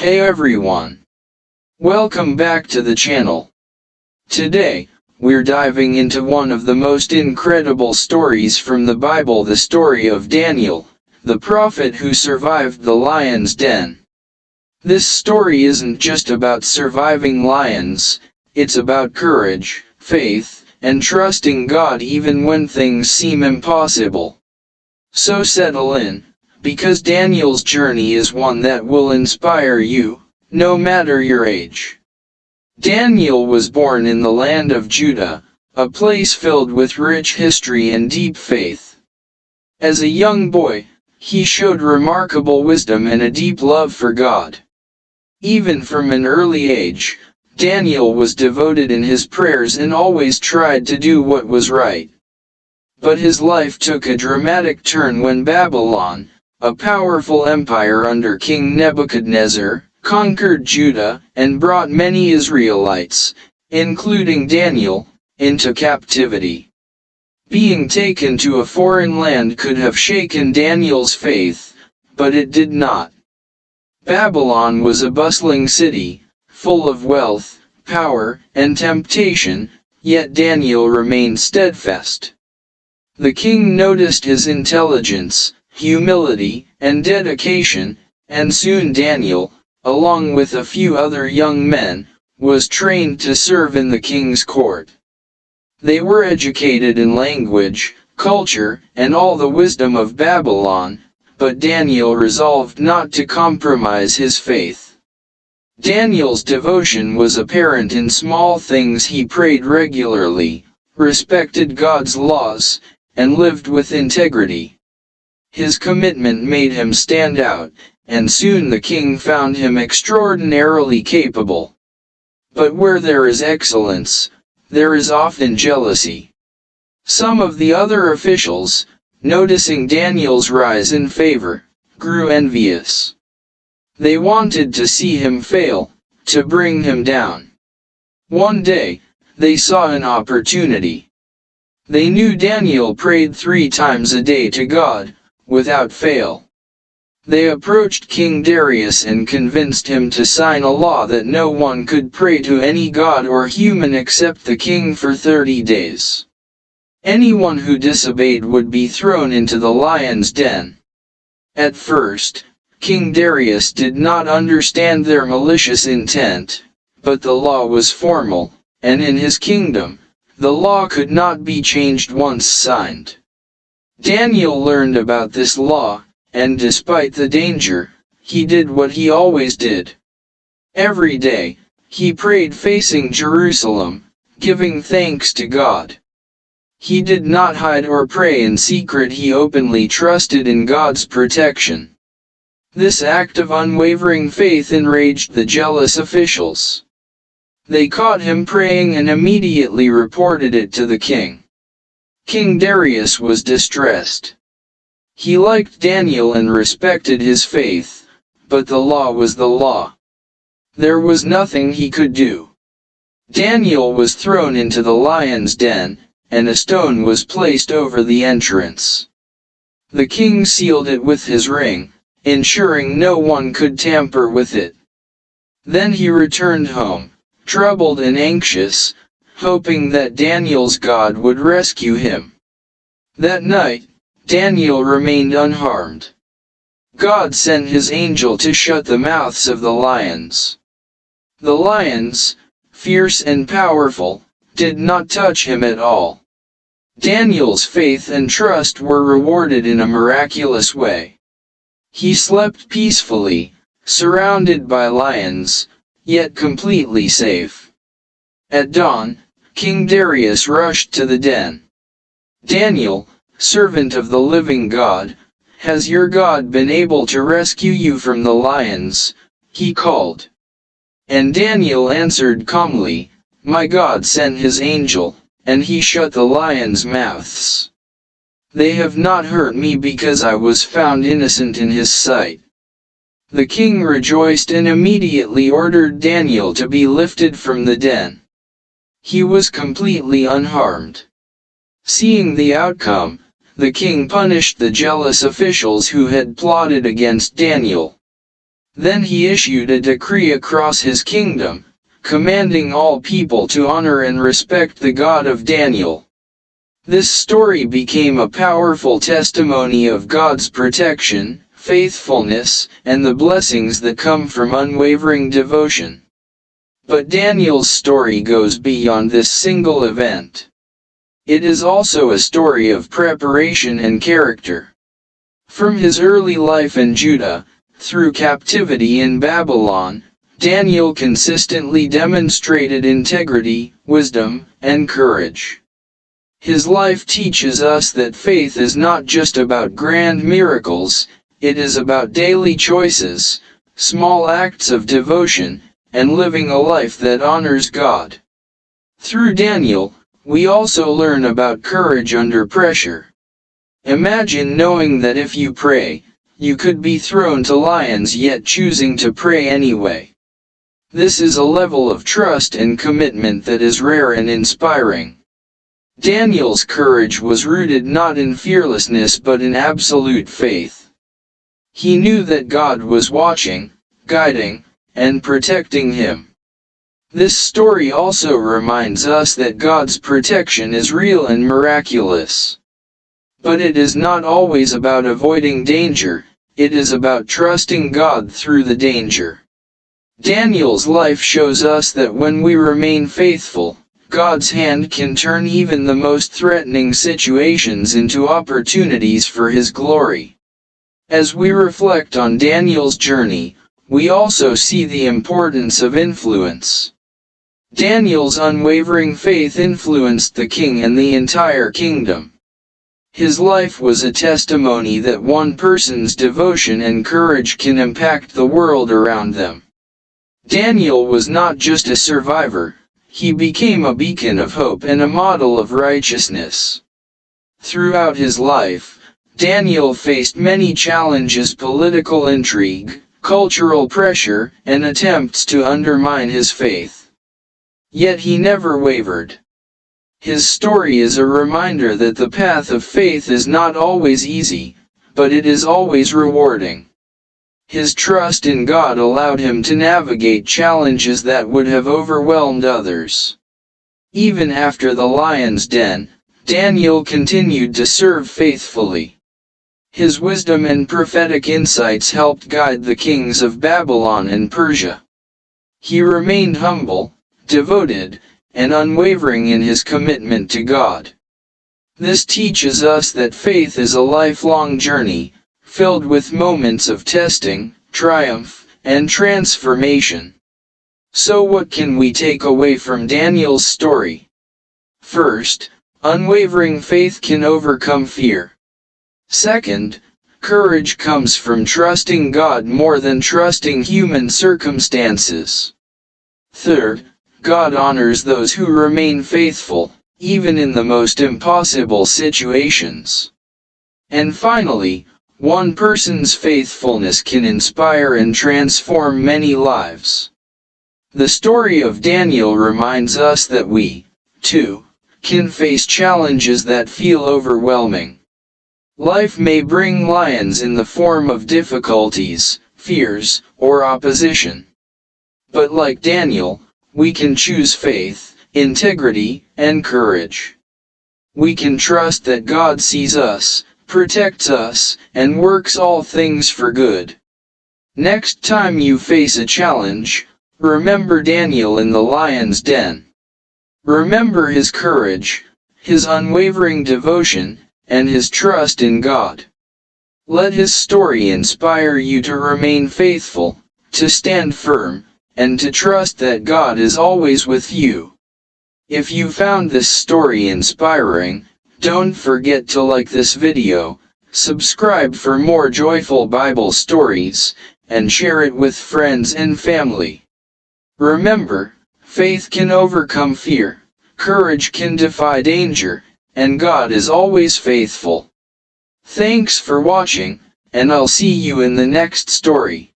Hey everyone! Welcome back to the channel. Today, we're diving into one of the most incredible stories from the Bible, the story of Daniel, the prophet who survived the lion's den. This story isn't just about surviving lions, it's about courage, faith, and trusting God even when things seem impossible. So settle in, because Daniel's journey is one that will inspire you, no matter your age. Daniel was born in the land of Judah, a place filled with rich history and deep faith. As a young boy, he showed remarkable wisdom and a deep love for God. Even from an early age, Daniel was devoted in his prayers and always tried to do what was right. But his life took a dramatic turn when Babylon, a powerful empire under King Nebuchadnezzar, conquered Judah and brought many Israelites, including Daniel, into captivity. Being taken to a foreign land could have shaken Daniel's faith, but it did not. Babylon was a bustling city, full of wealth, power, and temptation, yet Daniel remained steadfast. The king noticed his intelligence, humility, and dedication, and soon Daniel, along with a few other young men, was trained to serve in the king's court. They were educated in language, culture, and all the wisdom of Babylon, but Daniel resolved not to compromise his faith. Daniel's devotion was apparent in small things. He prayed regularly, respected God's laws, and lived with integrity. His commitment made him stand out, and soon the king found him extraordinarily capable. But where there is excellence, there is often jealousy. Some of the other officials, noticing Daniel's rise in favor, grew envious. They wanted to see him fail, to bring him down. One day, they saw an opportunity. They knew Daniel prayed 3 times a day to God, without fail. They approached King Darius and convinced him to sign a law that no one could pray to any god or human except the king for 30 days. Anyone who disobeyed would be thrown into the lion's den. At first, King Darius did not understand their malicious intent, but the law was formal, and in his kingdom, the law could not be changed once signed. Daniel learned about this law, and despite the danger, he did what he always did. Every day, he prayed facing Jerusalem, giving thanks to God. He did not hide or pray in secret. He openly trusted in God's protection. This act of unwavering faith enraged the jealous officials. They caught him praying and immediately reported it to the king. King Darius was distressed. He liked Daniel and respected his faith, but the law was the law. There was nothing he could do. Daniel was thrown into the lion's den, and a stone was placed over the entrance. The king sealed it with his ring, ensuring no one could tamper with it. Then he returned home, troubled and anxious, hoping that Daniel's God would rescue him. That night, Daniel remained unharmed. God sent his angel to shut the mouths of the lions. The lions, fierce and powerful, did not touch him at all. Daniel's faith and trust were rewarded in a miraculous way. He slept peacefully, surrounded by lions, yet completely safe. At dawn, King Darius rushed to the den. "Daniel, servant of the living God, has your God been able to rescue you from the lions?" he called. And Daniel answered calmly, "My God sent his angel, and he shut the lions' mouths. They have not hurt me because I was found innocent in his sight." The king rejoiced and immediately ordered Daniel to be lifted from the den. He was completely unharmed. Seeing the outcome, the king punished the jealous officials who had plotted against Daniel. Then he issued a decree across his kingdom, commanding all people to honor and respect the God of Daniel. This story became a powerful testimony of God's protection, faithfulness, and the blessings that come from unwavering devotion. But Daniel's story goes beyond this single event. It is also a story of preparation and character. From his early life in Judah, through captivity in Babylon, Daniel consistently demonstrated integrity, wisdom, and courage. His life teaches us that faith is not just about grand miracles, it is about daily choices, small acts of devotion, and living a life that honors God. Through Daniel, we also learn about courage under pressure. Imagine knowing that if you pray, you could be thrown to lions yet choosing to pray anyway. This is a level of trust and commitment that is rare and inspiring. Daniel's courage was rooted not in fearlessness but in absolute faith. He knew that God was watching, guiding, and protecting him. This story also reminds us that God's protection is real and miraculous. But it is not always about avoiding danger, it is about trusting God through the danger. Daniel's life shows us that when we remain faithful, God's hand can turn even the most threatening situations into opportunities for His glory. As we reflect on Daniel's journey, we also see the importance of influence. Daniel's unwavering faith influenced the king and the entire kingdom. His life was a testimony that one person's devotion and courage can impact the world around them. Daniel was not just a survivor, he became a beacon of hope and a model of righteousness. Throughout his life, Daniel faced many challenges: political intrigue, cultural pressure, and attempts to undermine his faith. Yet he never wavered. His story is a reminder that the path of faith is not always easy, but it is always rewarding. His trust in God allowed him to navigate challenges that would have overwhelmed others. Even after the lion's den, Daniel continued to serve faithfully. His wisdom and prophetic insights helped guide the kings of Babylon and Persia. He remained humble, devoted, and unwavering in his commitment to God. This teaches us that faith is a lifelong journey, filled with moments of testing, triumph, and transformation. So what can we take away from Daniel's story? First, unwavering faith can overcome fear. Second, courage comes from trusting God more than trusting human circumstances. Third, God honors those who remain faithful, even in the most impossible situations. And finally, one person's faithfulness can inspire and transform many lives. The story of Daniel reminds us that we, too, can face challenges that feel overwhelming. Life may bring lions in the form of difficulties, fears, or opposition. But like Daniel, we can choose faith, integrity, and courage. We can trust that God sees us, protects us, and works all things for good. Next time you face a challenge, remember Daniel in the lion's den. Remember his courage, his unwavering devotion, and his trust in God. Let his story inspire you to remain faithful, to stand firm, and to trust that God is always with you. If you found this story inspiring, don't forget to like this video, subscribe for more joyful Bible stories, and share it with friends and family. Remember, faith can overcome fear, courage can defy danger, and God is always faithful. Thanks for watching, and I'll see you in the next story.